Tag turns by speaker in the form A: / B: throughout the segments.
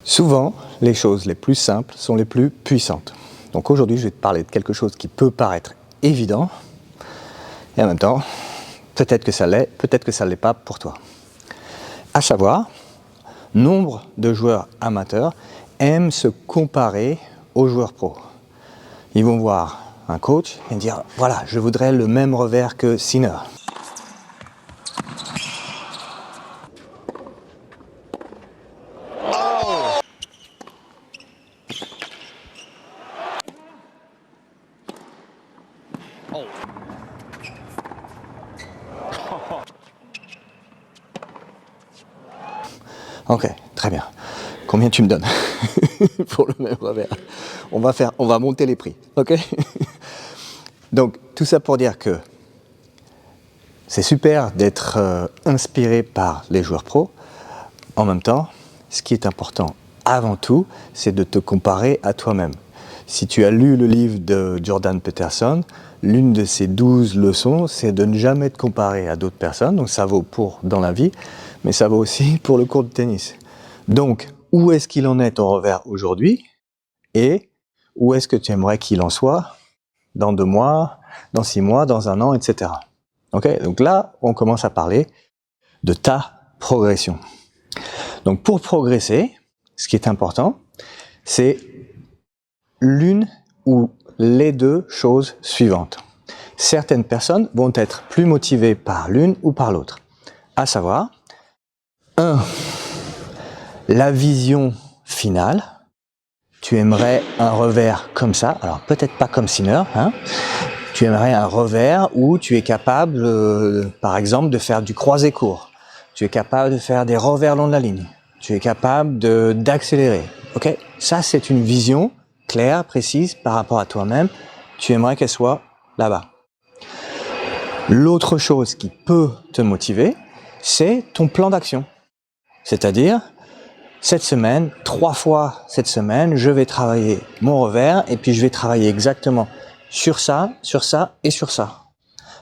A: Souvent, les choses les plus simples sont les plus puissantes. Donc aujourd'hui, je vais te parler de quelque chose qui peut paraître évident, et en même temps, peut-être que ça l'est, peut-être que ça ne l'est pas pour toi. À savoir, nombre de joueurs amateurs aiment se comparer aux joueurs pros. Ils vont voir un coach et dire « Voilà, je voudrais le même revers que Sinner ». Ok, très bien. Combien tu me donnes pour le même revers? On va monter les prix, ok? Donc, tout ça pour dire que c'est super d'être inspiré par les joueurs pros. En même temps, ce qui est important avant tout, c'est de te comparer à toi-même. Si tu as lu le livre de Jordan Peterson, l'une de ses 12 leçons, c'est de ne jamais te comparer à d'autres personnes. Donc ça vaut pour dans la vie, mais ça vaut aussi pour le court de tennis. Donc, où est-ce qu'il en est ton revers aujourd'hui? Et où est-ce que tu aimerais qu'il en soit dans 2 mois, dans 6 mois, dans 1 an, etc. Ok, donc là, on commence à parler de ta progression. Donc pour progresser, ce qui est important, c'est l'une ou les deux choses suivantes. Certaines personnes vont être plus motivées par l'une ou par l'autre. À savoir, 1. La vision finale. Tu aimerais un revers comme ça, alors peut-être pas comme Sinner, hein. Tu aimerais un revers où tu es capable, par exemple, de faire du croisé court. Tu es capable de faire des revers long de la ligne. Tu es capable d'accélérer. Ok, ça c'est une vision claire, précise par rapport à toi-même. Tu aimerais qu'elle soit là-bas. L'autre chose qui peut te motiver, c'est ton plan d'action. C'est-à-dire, cette semaine, 3 fois cette semaine, je vais travailler mon revers et puis je vais travailler exactement sur ça et sur ça.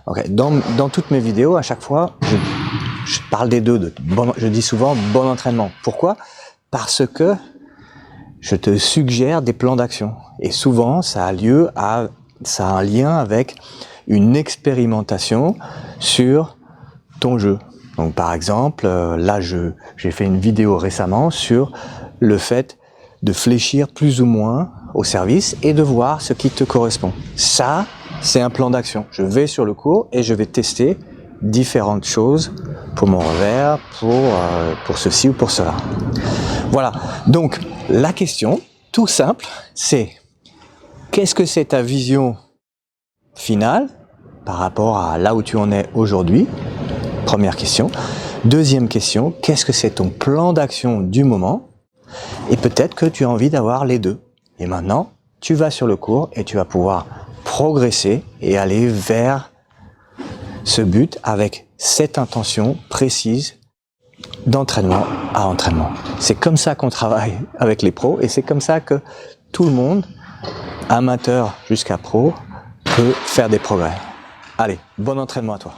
A: Okay. Dans toutes mes vidéos, à chaque fois, je parle des deux. Je dis souvent bon entraînement. Pourquoi? Parce que je te suggère des plans d'action. Et souvent, ça a un lien avec une expérimentation sur ton jeu. Donc par exemple, là j'ai fait une vidéo récemment sur le fait de fléchir plus ou moins au service et de voir ce qui te correspond. Ça, c'est un plan d'action. Je vais sur le court et je vais tester différentes choses pour mon revers, pour ceci ou pour cela. Voilà, donc la question, tout simple, c'est qu'est-ce que c'est ta vision finale par rapport à là où tu en es aujourd'hui? Première question. Deuxième question, qu'est-ce que c'est ton plan d'action du moment? Et peut-être que tu as envie d'avoir les deux. Et maintenant, tu vas sur le court et tu vas pouvoir progresser et aller vers ce but avec cette intention précise d'entraînement à entraînement. C'est comme ça qu'on travaille avec les pros et c'est comme ça que tout le monde, amateur jusqu'à pro, peut faire des progrès. Allez, bon entraînement à toi.